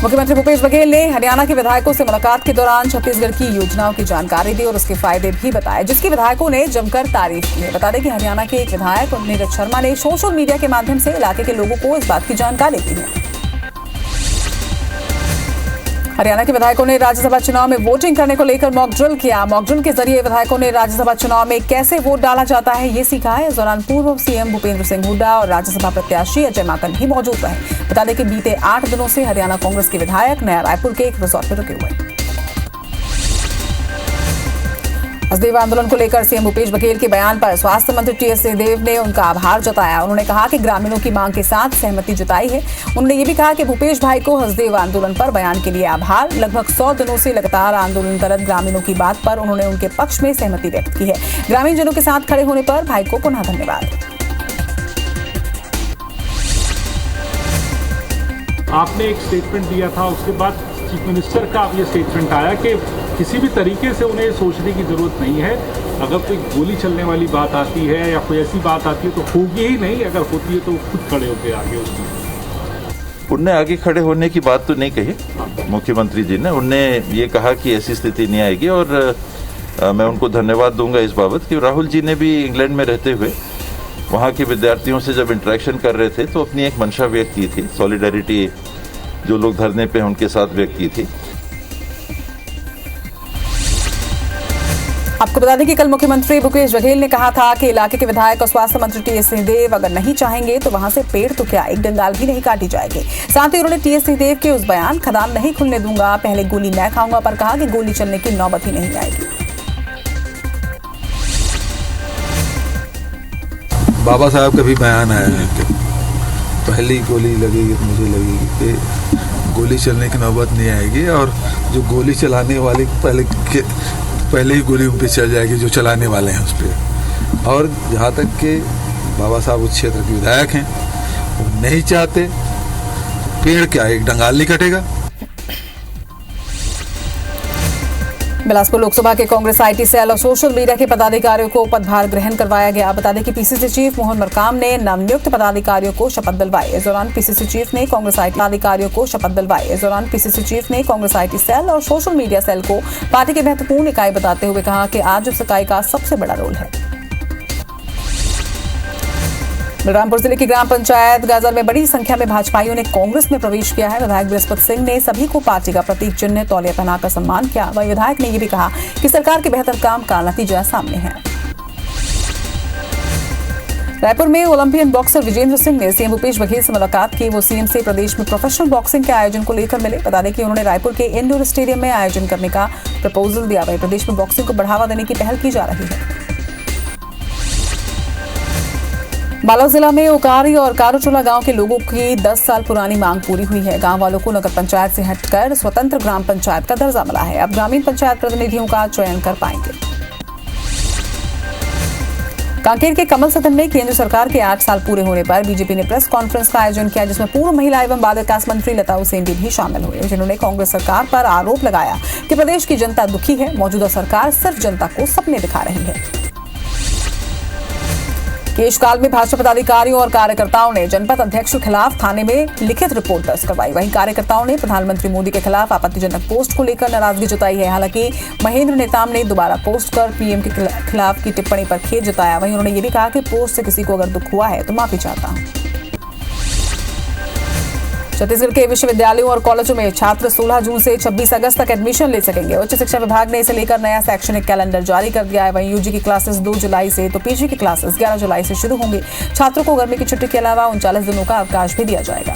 मुख्यमंत्री भूपेश बघेल ने हरियाणा के विधायकों से मुलाकात के दौरान छत्तीसगढ़ की योजनाओं की जानकारी दी और उसके फायदे भी बताए, जिसकी विधायकों ने जमकर तारीफ की है। बता दें कि हरियाणा के एक विधायक नीरज शर्मा ने सोशल मीडिया के माध्यम से इलाके के लोगों को इस बात की जानकारी दी है। हरियाणा के विधायकों ने राज्यसभा चुनाव में वोटिंग करने को लेकर मॉक ड्रिल किया। मॉक ड्रिल के जरिए विधायकों ने राज्यसभा चुनाव में कैसे वोट डाला जाता है ये सीखा है। इस दौरान पूर्व सीएम भूपेंद्र सिंह हुड्डा और राज्यसभा प्रत्याशी अजय माकन भी मौजूद रहे। बता दें कि बीते 8 दिनों से हरियाणा कांग्रेस के विधायक नया रायपुर के एक रिसोर्ट में रुके हुए हैं। हसदेव आंदोलन को लेकर सीएम भूपेश बघेल के बयान पर स्वास्थ्य मंत्री टीएस सिंहदेव ने उनका आभार जताया। उन्होंने कहा कि ग्रामीणों की मांग के साथ सहमति जताई है। उन्होंने ये भी कहा कि भूपेश भाई को हसदेव आंदोलन पर बयान के लिए आभार। लगभग 100 दिनों से लगातार आंदोलनरत ग्रामीणों की बात पर उन्होंने उनके पक्ष में सहमति व्यक्त की है। ग्रामीण जनों के साथ खड़े होने पर भाई को पुनः धन्यवाद। आपने एक स्टेटमेंट दिया था, उसके बाद चीफ मिनिस्टर का ये स्टेटमेंट आया कि किसी भी तरीके से उन्हें सोचने की जरूरत नहीं है। अगर कोई गोली चलने वाली बात आती है या कोई ऐसी बात आती है तो होगी ही नहीं, अगर होती है तो खुद खड़े होकर आगे उसकी। उनने आगे खड़े होने की बात तो नहीं कही मुख्यमंत्री जी ने। उनने ये कहा कि ऐसी स्थिति नहीं आएगी और मैं उनको धन्यवाद दूंगा इस बाबत कि राहुल जी ने भी इंग्लैंड में रहते हुए वहाँ के विद्यार्थियों से जब इंटरेक्शन कर रहे थे तो अपनी एक मंशा व्यक्त की थी, सॉलिडारिटी जो लोग धरने पे उनके साथ व्यक्त की थी। आपको बता दें कि कल मुख्यमंत्री भूपेश बघेल ने कहा था कि इलाके के विधायक और स्वास्थ्य मंत्री टीएस सिंहदेव अगर नहीं चाहेंगे तो वहां से पेड़ तो क्या एक डंगाल भी नहीं काटी जाएगी। साथ ही उन्होंने टीएस सिंहदेव के उस बयान खदान नहीं खुलने दूंगा, पहले गोली मैं खाऊंगा पर कहा कि गोली चलने की नौबत ही नहीं आएगी। बाबा साहब का भी बयान आया है कि पहली गोली लगेगी तो मुझे लगेगी कि गोली चलने की नौबत नहीं आएगी और जो गोली चलाने वाले पहले ही गोली उन पर चल जाएगी जो चलाने वाले हैं उस पर। और जहाँ तक कि बाबा साहब उस क्षेत्र के विधायक हैं, वो नहीं चाहते पेड़ क्या एक डंगाल नहीं कटेगा। बिलासपुर लोकसभा के कांग्रेस आईटी सेल और सोशल मीडिया के पदाधिकारियों को पदभार ग्रहण करवाया गया। बता दें कि पीसीसी चीफ मोहन मरकाम ने नवनियुक्त पदाधिकारियों को शपथ दिलवाई। इस दौरान पीसीसी चीफ ने कांग्रेस आईटी पदाधिकारियों को शपथ दिलवाई। इस दौरान पीसीसी चीफ ने कांग्रेस आईटी सेल और सोशल मीडिया सेल को पार्टी की महत्वपूर्ण इकाई बताते हुए कहा कि आज उस इकाई का सबसे बड़ा रोल है। बलरामपुर जिले की ग्राम पंचायत गाजर में बड़ी संख्या में भाजपाइयों ने कांग्रेस में प्रवेश किया है। विधायक बृहस्पति सिंह ने सभी को पार्टी का प्रतीक चिन्ह तौलिया पहनाकर सम्मान किया। वहीं विधायक ने यह भी कहा कि सरकार के बेहतर काम का नतीजा सामने है। रायपुर में ओलंपियन बॉक्सर विजेंद्र सिंह ने सीएम भूपेश बघेल से मुलाकात की। वो सीएम से प्रदेश में प्रोफेशनल बॉक्सिंग के आयोजन को लेकर मिले। बता दें कि उन्होंने रायपुर के इंडोर स्टेडियम में आयोजन करने का प्रपोजल दिया। वहीं प्रदेश में बॉक्सिंग को बढ़ावा देने की पहल की जा रही है। बालोद जिला में ओकारी और कारोचोला गांव के लोगों की 10 साल पुरानी मांग पूरी हुई है। गांव वालों को नगर पंचायत से हटकर स्वतंत्र ग्राम पंचायत का दर्जा मिला है। अब ग्रामीण पंचायत प्रतिनिधियों का चयन कर पाएंगे। कांकेर के कमल सदन में केंद्र सरकार के 8 साल पूरे होने पर बीजेपी ने प्रेस कॉन्फ्रेंस का आयोजन किया, जिसमें पूर्व महिला एवं बाल विकास मंत्री लता उसेंडी भी शामिल हुए, जिन्होंने कांग्रेस सरकार पर आरोप लगाया कि प्रदेश की जनता दुखी है। मौजूदा सरकार सिर्फ जनता को सपने दिखा रही है। केशकाल में भाजपा पदाधिकारियों और कार्यकर्ताओं ने जनपद अध्यक्ष के खिलाफ थाने में लिखित रिपोर्ट दर्ज करवाई। वहीं कार्यकर्ताओं ने प्रधानमंत्री मोदी के खिलाफ आपत्तिजनक पोस्ट को लेकर नाराजगी जताई है। हालांकि महेंद्र नेताम ने दोबारा पोस्ट कर पीएम के खिलाफ की टिप्पणी पर खेद जताया। वहीं उन्होंने ये भी कहा कि पोस्ट से किसी को अगर दुख हुआ है तो माफी चाहता हूं। छत्तीसगढ़ के विश्वविद्यालयों और कॉलेजों में छात्र 16 जून से 26 अगस्त तक एडमिशन ले सकेंगे। उच्च शिक्षा विभाग ने इसे लेकर नया शैक्षणिक कैलेंडर जारी कर दिया है। वहीं यूजी की क्लासेस 2 जुलाई से तो पीजी की क्लासेस 11 जुलाई से शुरू होंगी। छात्रों को गर्मी की छुट्टी के अलावा 39 दिनों का अवकाश भी दिया जाएगा।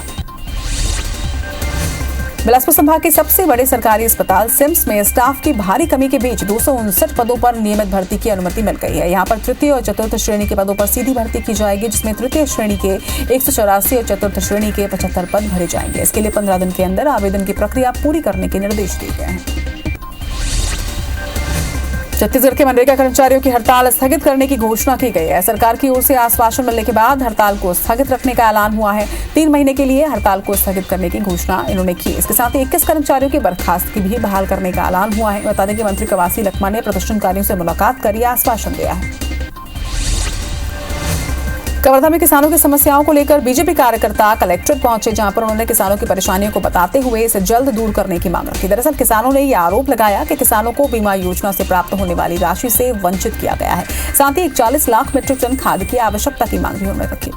बिलासपुर संभाग के सबसे बड़े सरकारी अस्पताल सिम्स में स्टाफ की भारी कमी के बीच 259 पदों पर नियमित भर्ती की अनुमति मिल गई है। यहां पर तृतीय और चतुर्थ श्रेणी के पदों पर सीधी भर्ती की जाएगी, जिसमें तृतीय श्रेणी के 184 और चतुर्थ श्रेणी के 75 पद भरे जाएंगे। इसके लिए 15 दिन के अंदर आवेदन की प्रक्रिया पूरी करने के निर्देश दिए गए हैं। छत्तीसगढ़ के मनरेगा कर्मचारियों की हड़ताल स्थगित करने की घोषणा की गई है। सरकार की ओर से आश्वासन मिलने के बाद हड़ताल को स्थगित रखने का ऐलान हुआ है। 3 महीने के लिए हड़ताल को स्थगित करने की घोषणा इन्होंने की। इसके साथ ही 21 कर्मचारियों की बर्खास्तगी भी बहाल करने का ऐलान हुआ है। बता दें कि मंत्री कवासी लखमा ने प्रदर्शनकारियों से मुलाकात कर यह आश्वासन दिया है। कवर्धा में किसानों की समस्याओं को लेकर बीजेपी कार्यकर्ता कलेक्ट्रेट पहुंचे, जहां पर उन्होंने किसानों की परेशानियों को बताते हुए इसे जल्द दूर करने की मांग रखी। दरअसल किसानों ने यह आरोप लगाया कि किसानों को बीमा योजना से प्राप्त होने वाली राशि से वंचित किया गया है। साथ ही 41 लाख मीट्रिक टन खाद की आवश्यकता की मांग भी उन्होंने रखी।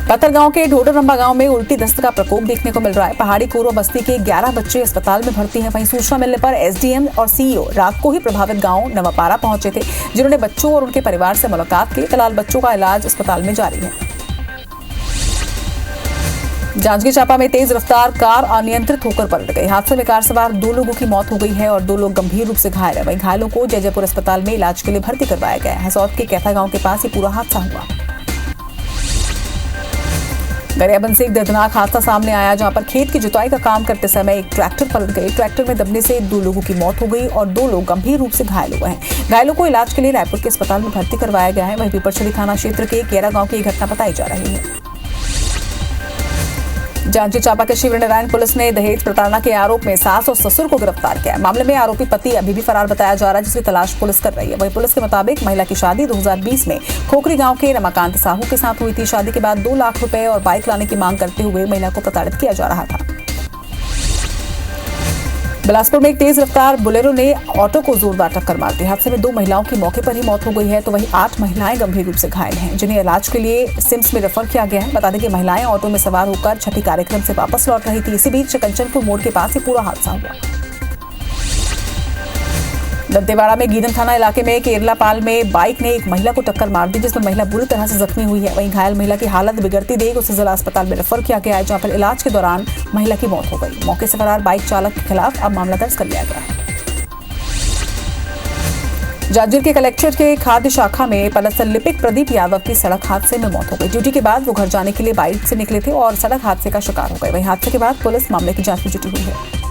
पत्थरगांव के ढोडरंबा गांव में उल्टी दस्त का प्रकोप देखने को मिल रहा है। पहाड़ी कोरवा बस्ती के 11 बच्चे अस्पताल में भर्ती हैं। वहीं सूचना मिलने पर एसडीएम और सीईओ रात को ही प्रभावित गांव नवापारा पहुंचे थे, जिन्होंने बच्चों और उनके परिवार से मुलाकात की। फिलहाल बच्चों का इलाज अस्पताल में जारी है। जांजगीर चांपा में तेज रफ्तार कार अनियंत्रित होकर पलट गई। हादसे में कार सवार 2 लोगों की मौत हो गई है और 2 लोग गंभीर रूप से घायल हैं। वहीं घायलों को जयजयपुर अस्पताल में इलाज के लिए भर्ती करवाया गया है। हसौद के कैथा गांव के पास ये पूरा हादसा हुआ। गरियाबंद से एक दर्दनाक हादसा सामने आया, जहां पर खेत की जुताई का काम करते समय एक ट्रैक्टर पलट गई। ट्रैक्टर में दबने से 2 लोगों की मौत हो गई और 2 लोग गंभीर रूप से घायल हुए हैं। घायलों को इलाज के लिए रायपुर के अस्पताल में भर्ती करवाया गया है। वहीं पिपरछड़ी थाना क्षेत्र के केरा गांव की घटना बताई जा रही है। जांजगीर चांपा के शिवनारायण पुलिस ने दहेज प्रताड़ना के आरोप में सास और ससुर को गिरफ्तार किया। मामले में आरोपी पति अभी भी फरार बताया जा रहा है, जिसकी तलाश पुलिस कर रही है। वहीं पुलिस के मुताबिक महिला की शादी 2020 में खोखरी गांव के रमाकांत साहू के साथ हुई थी। शादी के बाद 2 लाख रुपए और बाइक लाने की मांग करते हुए महिला को प्रताड़ित किया जा रहा था। बिलासपुर में एक तेज रफ्तार बोलेरो ने ऑटो को जोरदार टक्कर मार दी। हादसे में 2 महिलाओं की मौके पर ही मौत हो गई है, तो वहीं 8 महिलाएं गंभीर रूप से घायल हैं, जिन्हें इलाज के लिए सिम्स में रेफर किया गया है। बता दें कि महिलाएं ऑटो में सवार होकर छठी कार्यक्रम से वापस लौट रही थी। इसी बीच कंचनपुर मोड़ के पास ही पूरा हादसा हुआ। दंतेवाड़ा में गीदम थाना इलाके में केरलापाल में बाइक ने एक महिला को टक्कर मार दी, जिसमें महिला बुरी तरह से जख्मी हुई है। वहीं घायल महिला की हालत बिगड़ती देख उसे जिला अस्पताल में रेफर किया गया है, जहां पर इलाज के दौरान महिला की मौत हो गई। मौके से फरार बाइक चालक के खिलाफ अब मामला दर्ज कर लिया गया है। जांजगीर के कलेक्ट्रेट के खाद्य शाखा में पदस्थ लिपिक प्रदीप यादव की सड़क हादसे में मौत हो गई। ड्यूटी के बाद वो घर जाने के लिए बाइक से निकले थे और सड़क हादसे का शिकार हो गए। वहीं हादसे के बाद पुलिस मामले की जांच में जुटी हुई है।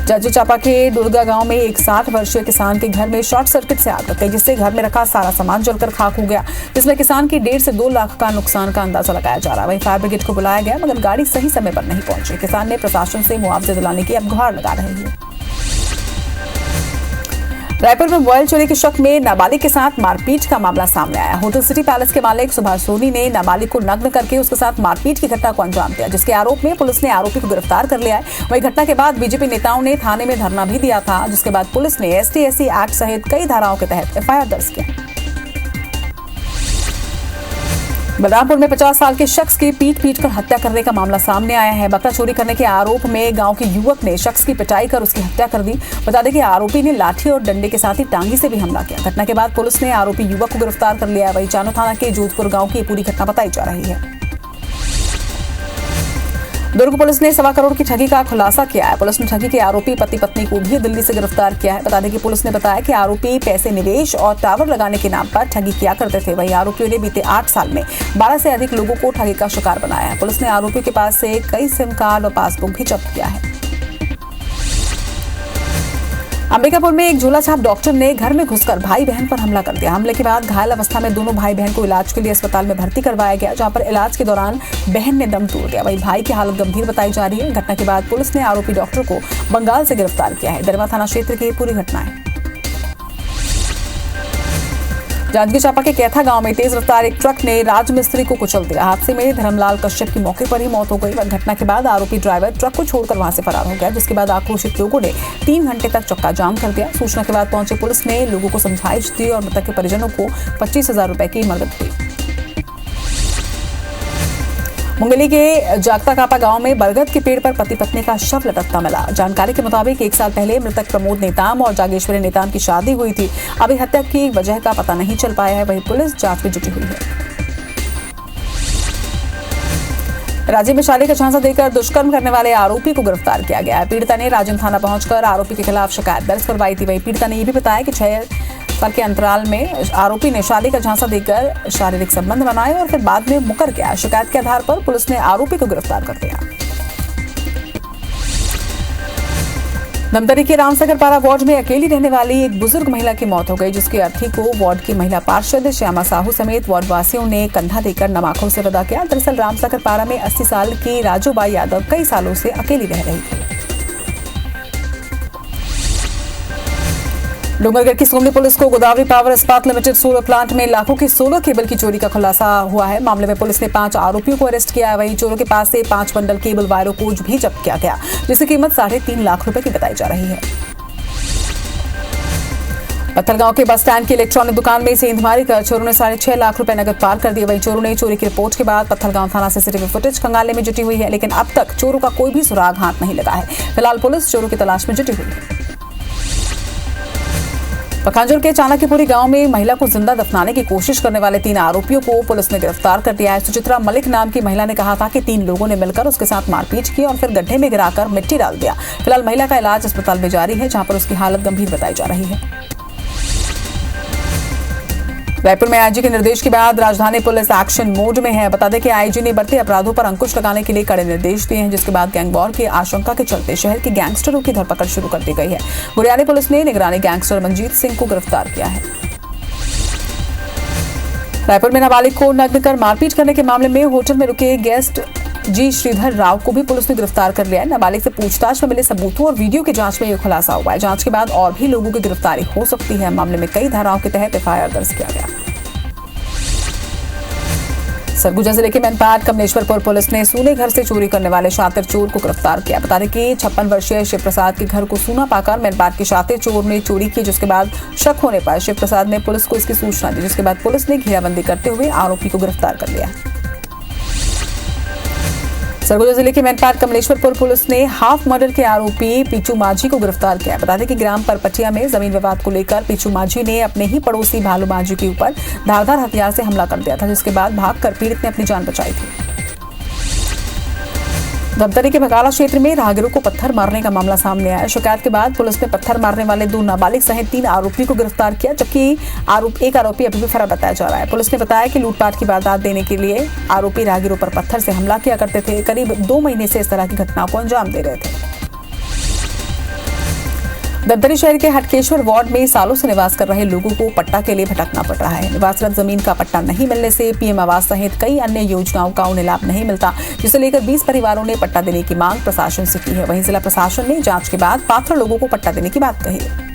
जांजगीर चांपा के दुर्गा गांव में एक 60 वर्षीय किसान के घर में शॉर्ट सर्किट से आग लग गई, जिससे घर में रखा सारा सामान जलकर खाक हो गया, जिसमें किसान की 1.5 से 2 लाख का नुकसान का अंदाजा लगाया जा रहा है। वहीं फायर ब्रिगेड को बुलाया गया, मगर गाड़ी सही समय पर नहीं पहुंची। किसान ने प्रशासन से मुआवजा दिलाने की अब गुहार लगा रहे हैं। रायपुर में मोबाइल चोरी के शक में नाबालिग के साथ मारपीट का मामला सामने आया। होटल सिटी पैलेस के मालिक सुभाष सोनी ने नाबालिग को नग्न करके उसके साथ मारपीट की घटना को अंजाम दिया, जिसके आरोप में पुलिस ने आरोपी को गिरफ्तार कर लिया है। वहीं घटना के बाद बीजेपी नेताओं ने थाने में धरना भी दिया था, जिसके बाद पुलिस ने ST/SC एक्ट सहित कई धाराओं के तहत FIR दर्ज किया। बलरामपुर में 50 साल के शख्स की पीट कर हत्या करने का मामला सामने आया है। बकरा चोरी करने के आरोप में गांव के युवक ने शख्स की पिटाई कर उसकी हत्या कर दी। बता दें कि आरोपी ने लाठी और डंडे के साथ ही टांगी से भी हमला किया। घटना के बाद पुलिस ने आरोपी युवक को गिरफ्तार कर लिया है। वहीं चानो थाना के जोधपुर गांव की ये पूरी घटना बताई जा रही है। दुर्ग पुलिस ने 1.25 करोड़ की ठगी का खुलासा किया है। पुलिस ने ठगी के आरोपी पति पत्नी को भी दिल्ली से गिरफ्तार किया है। बता दें कि पुलिस ने बताया कि आरोपी पैसे निवेश और टावर लगाने के नाम पर ठगी किया करते थे। वहीं आरोपियों ने बीते 8 साल में 12 से अधिक लोगों को ठगी का शिकार बनाया है। पुलिस ने आरोपियों के पास से कई सिम कार्ड और पासबुक भी जब्त किया है। अंबिकापुर में एक झोला छाप डॉक्टर ने घर में घुसकर भाई बहन पर हमला कर दिया। हमले के बाद घायल अवस्था में दोनों भाई बहन को इलाज के लिए अस्पताल में भर्ती करवाया गया, जहां पर इलाज के दौरान बहन ने दम तोड़ दिया। वहीं भाई की हालत गंभीर बताई जा रही है। घटना के बाद पुलिस ने आरोपी डॉक्टर को बंगाल से गिरफ्तार किया है। दरवा थाना क्षेत्र की पूरी घटना है। जांजगीर चांपा के कैथा गांव में तेज रफ्तार एक ट्रक ने राजमिस्त्री को कुचल दिया। हादसे में धर्मलाल कश्यप की मौके पर ही मौत हो गई। घटना के बाद आरोपी ड्राइवर ट्रक को छोड़कर वहां से फरार हो गया, जिसके बाद आक्रोशित लोगों ने 3 घंटे तक चक्का जाम कर दिया। सूचना के बाद पहुंचे पुलिस ने लोगों को समझाइश दी और मृतक के परिजनों को 25,000 रुपए की मदद दी। मुंगेली के जागता कापा गांव में बरगद के पेड़ पर पति पत्नी का शव लटकता मिला। जानकारी के मुताबिक 1 साल पहले मृतक प्रमोद नेताम और जागेश्वरी नेताम की शादी हुई थी। अभी हत्या की वजह का पता नहीं चल पाया है। वहीं पुलिस जांच में जुटी हुई है। राज्य में शादी का झांसा देकर दुष्कर्म करने वाले आरोपी को गिरफ्तार किया गया है। पीड़िता ने राजन थाना पहुंचकर आरोपी के खिलाफ शिकायत दर्ज करवाई थी। वहीं पीड़िता ने यह भी बताया कि 6 साल के अंतराल में आरोपी ने शादी का झांसा देकर शारीरिक संबंध बनाए और फिर बाद में मुकर गया। शिकायत के आधार पर पुलिस ने आरोपी को गिरफ्तार कर लिया। धमतरी के रामसागर पारा वार्ड में अकेली रहने वाली एक बुजुर्ग महिला की मौत हो गई, जिसकी अर्थी को वार्ड की महिला पार्षद श्यामा साहू समेत वार्ड वासियों ने कंधा देकर नम आंखों से विदा किया। दरअसल रामसागर पारा में 80 साल की राजूबाई यादव कई सालों से अकेली रह रही थी। डूंगरगढ़ की सोमनी पुलिस को गोदावरी पावर इस्पात लिमिटेड सोलर प्लांट में लाखों की सोलर केबल की चोरी का खुलासा हुआ है। मामले में पुलिस ने 5 आरोपियों को अरेस्ट किया है। वहीं चोरों के पास से 5 बंडल केबल वायरों को भी जब्त किया गया, जिसकी कीमत 3.5 लाख रुपए की बताई जा रही है। पत्थलगांव के बस स्टैंड की इलेक्ट्रॉनिक दुकान में सेंधमारी कर चोरों ने 6.5 लाख रुपए नकद पार कर दिए। वहीं चोरों ने चोरी की रिपोर्ट के बाद पत्थलगांव थाना सीसीटीवी फुटेज खंगालने में जुटी हुई है, लेकिन अब तक चोरों का कोई भी सुराग हाथ नहीं लगा है। फिलहाल पुलिस चोरों की तलाश में जुटी हुई है। पखांजूर के चाणक्यपुरी गांव में महिला को जिंदा दफनाने की कोशिश करने वाले 3 आरोपियों को पुलिस ने गिरफ्तार कर लिया है। सुचित्रा मलिक नाम की महिला ने कहा था कि 3 लोगों ने मिलकर उसके साथ मारपीट की और फिर गड्ढे में गिराकर मिट्टी डाल दिया। फिलहाल महिला का इलाज अस्पताल में जारी है, जहां पर उसकी हालत गंभीर बताई जा रही है। रायपुर में आईजी के निर्देश के बाद राजधानी पुलिस एक्शन मोड में है। बता दें कि आईजी ने बढ़ते अपराधों पर अंकुश लगाने के लिए कड़े निर्देश दिए हैं, जिसके बाद गैंग वॉर की आशंका के चलते शहर के गैंगस्टरों की धरपकड़ शुरू कर दी गई है। गुरियानी पुलिस ने निगरानी गैंगस्टर मंजीत सिंह को गिरफ्तार किया है। रायपुर में नाबालिग को नग्न कर मारपीट करने के मामले में होटल में रुके गेस्ट जी श्रीधर राव को भी पुलिस ने गिरफ्तार कर लिया है। नाबालिग से पूछताछ में मिले सबूतों और वीडियो की जांच में यह खुलासा हुआ है। जांच के बाद और भी लोगों की गिरफ्तारी हो सकती है। मामले में कई धाराओं के तहत एफआईआर दर्ज किया गया। सरगुजा जिले के मैनपाट कमलेश्वरपुर पुलिस ने सूने घर से चोरी करने वाले शातिर चोर को गिरफ्तार किया। बता दें कि 56 वर्षीय शिव प्रसाद के घर को सूना पाकर मैनपाट के शातिर चोर ने चोरी की, जिसके बाद शक होने पर शिव प्रसाद ने पुलिस को इसकी सूचना दी, जिसके बाद पुलिस ने घेराबंदी करते हुए आरोपी को गिरफ्तार कर लिया। सरगुजा जिले के मैनपाट कमलेश्वरपुर पुलिस ने हाफ मर्डर के आरोपी पीचू माझी को गिरफ्तार किया। बता दें कि ग्राम परपटिया में जमीन विवाद को लेकर पीचू माझी ने अपने ही पड़ोसी भालू माझी के ऊपर धारदार हथियार से हमला कर दिया था, जिसके बाद भागकर पीड़ित ने अपनी जान बचाई थी। धमतरी के बकाला क्षेत्र में राहगीरों को पत्थर मारने का मामला सामने आया। शिकायत के बाद पुलिस ने पत्थर मारने वाले 2 नाबालिग सहित 3 आरोपी को गिरफ्तार किया, जबकि एक आरोपी अभी भी फरार बताया जा रहा है। पुलिस ने बताया कि लूटपाट की वारदात देने के लिए आरोपी राहगीरों पर पत्थर से हमला किया करते थे। करीब 2 महीने से इस तरह की घटनाओं को अंजाम दे रहे थे। धमतरी शहर के हटकेश्वर वार्ड में सालों से निवास कर रहे लोगों को पट्टा के लिए भटकना पड़ रहा है। निवासरत जमीन का पट्टा नहीं मिलने से पीएम आवास सहित कई अन्य योजनाओं का उन्हें लाभ नहीं मिलता, जिसे लेकर 20 परिवारों ने पट्टा देने की मांग प्रशासन से की है। वहीं जिला प्रशासन ने जांच के बाद पात्र लोगों को पट्टा देने की बात कही है।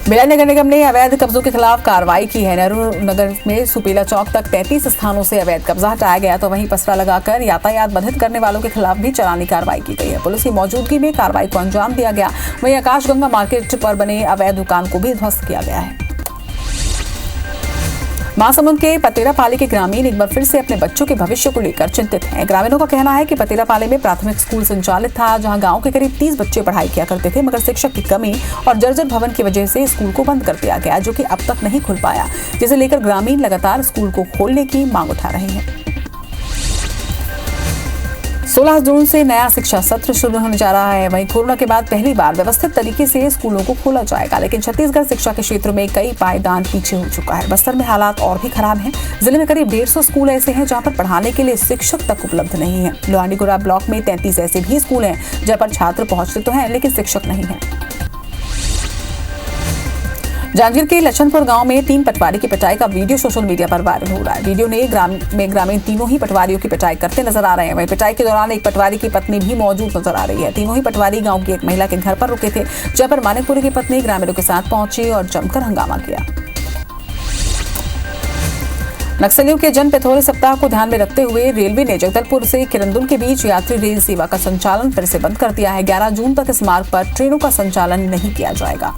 भिलाई नगर निगम ने अवैध कब्जों के खिलाफ कार्रवाई की है। नेहरू नगर में सुपेला चौक तक 33 स्थानों से अवैध कब्जा हटाया गया, तो वहीं पसरा लगाकर यातायात बाधित करने वालों के खिलाफ भी चालानी कार्रवाई की गई है। पुलिस की मौजूदगी में कार्रवाई को अंजाम दिया गया। वहीं आकाशगंगा मार्केट पर बने अवैध दुकान को भी ध्वस्त किया गया है। महासमुंद के पतेरापाली के ग्रामीण एक बार फिर से अपने बच्चों के भविष्य को लेकर चिंतित हैं। ग्रामीणों का कहना है कि पतेरापाली में प्राथमिक स्कूल संचालित था, जहां गांव के करीब 30 बच्चे पढ़ाई किया करते थे, मगर शिक्षक की कमी और जर्जर भवन की वजह से स्कूल को बंद कर दिया गया, जो कि अब तक नहीं खुल पाया, जिसे लेकर ग्रामीण लगातार स्कूल को खोलने की मांग उठा रहे हैं। 16 जून से नया शिक्षा सत्र शुरू होने जा रहा है। वहीं कोरोना के बाद पहली बार व्यवस्थित तरीके से स्कूलों को खोला जाएगा, लेकिन छत्तीसगढ़ शिक्षा के क्षेत्र में कई पायदान पीछे हो चुका है। बस्तर में हालात और भी खराब हैं। जिले में करीब 150 स्कूल ऐसे हैं जहां पर पढ़ाने के लिए शिक्षक तक उपलब्ध नहीं है। लोहांडीगुड़ा ब्लॉक में 33 ऐसे भी स्कूल हैं जहां पर छात्र पहुंचते तो हैं, लेकिन शिक्षक नहीं है। जांजगीर के लछनपुर गांव में 3 पटवारी की पिटाई का वीडियो सोशल मीडिया पर वायरल हो रहा है। वीडियो में ग्रामीण तीनों ही पटवारियों की पिटाई करते नजर आ रहे हैं। वहीं पिटाई के दौरान एक पटवारी की पत्नी भी मौजूद नजर आ रही है। तीनों ही पटवारी गांव की एक महिला के घर पर रुके थे, जहां पर मानिकपुरी की पत्नी ग्रामीणों के साथ पहुंची और जमकर हंगामा किया। नक्सलियों के जन पैथोरी सप्ताह को ध्यान में रखते हुए रेलवे ने जगदलपुर से किरंदुल के बीच यात्री रेल सेवा का संचालन फिर से बंद कर दिया है। 11 जून तक इस मार्ग पर ट्रेनों का संचालन नहीं किया जाएगा।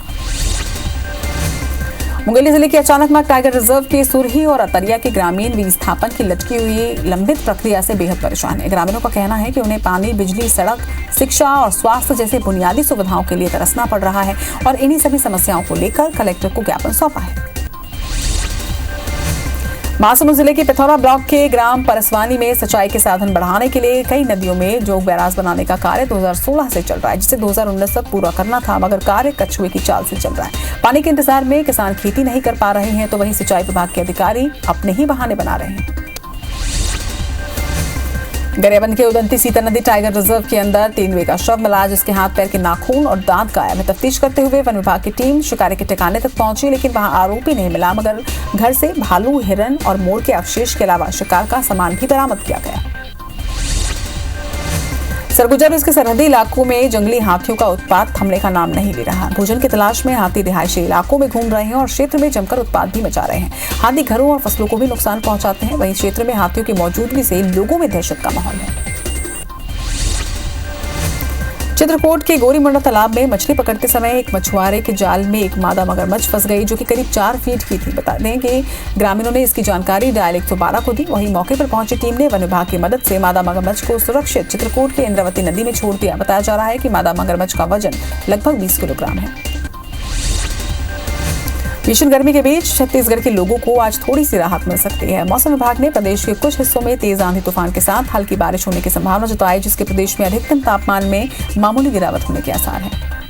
मुंगेली जिले के अचानकमार टाइगर रिजर्व के सुरही और अतरिया के ग्रामीण विस्थापन की लटकी हुई लंबित प्रक्रिया से बेहद परेशान है। ग्रामीणों का कहना है कि उन्हें पानी, बिजली, सड़क, शिक्षा और स्वास्थ्य जैसे बुनियादी सुविधाओं के लिए तरसना पड़ रहा है और इन्हीं सभी समस्याओं को लेकर कलेक्टर को ज्ञापन सौंपा है। महासमुंद जिले के पिथौरा ब्लॉक के ग्राम परसवानी में सिंचाई के साधन बढ़ाने के लिए कई नदियों में जोग बैराज बनाने का कार्य 2016 से चल रहा है, जिसे 2019 तक पूरा करना था, मगर कार्य कछुए की चाल से चल रहा है। पानी के इंतजार में किसान खेती नहीं कर पा रहे हैं, तो वहीं सिंचाई विभाग के अधिकारी अपने ही बहाने बना रहे हैं। गरियाबंद के उदंती सीता नदी टाइगर रिजर्व के अंदर तेंदुए का शव मिला, जिसके हाथ पैर के नाखून और दांत गायब है। तफ्तीश करते हुए वन विभाग की टीम शिकारी के ठिकाने तक पहुंची, लेकिन वहां आरोपी नहीं मिला, मगर घर से भालू, हिरन और मोर के अवशेष के अलावा शिकार का सामान भी बरामद किया गया। सरगुजा में इसके सरहदी इलाकों में जंगली हाथियों का उत्पात थमने का नाम नहीं ले रहा। भोजन की तलाश में हाथी रिहायशी इलाकों में घूम रहे हैं और क्षेत्र में जमकर उत्पात भी मचा रहे हैं। हाथी घरों और फसलों को भी नुकसान पहुंचाते हैं। वहीं क्षेत्र में हाथियों की मौजूदगी से लोगों में दहशत का माहौल है। चित्रकूट के गोरीमुंडा तालाब में मछली पकड़ते समय एक मछुआरे के जाल में एक मादा मगरमच्छ फंस गई, जो कि करीब 4 फीट की थी। बता दें कि ग्रामीणों ने इसकी जानकारी डायल 112 को दी। वहीं मौके पर पहुंची टीम ने वन विभाग की मदद से मादा मगरमच्छ को सुरक्षित चित्रकूट के इंद्रावती नदी में छोड़ दिया। बताया जा रहा है कि मादा मगरमच्छ का वजन लगभग 20 किलोग्राम है। भीषण गर्मी के बीच छत्तीसगढ़ के लोगों को आज थोड़ी सी राहत मिल सकती है। मौसम विभाग ने प्रदेश के कुछ हिस्सों में तेज आंधी तूफान के साथ हल्की बारिश होने की संभावना जताई, जिसके प्रदेश में अधिकतम तापमान में मामूली गिरावट होने के आसार हैं।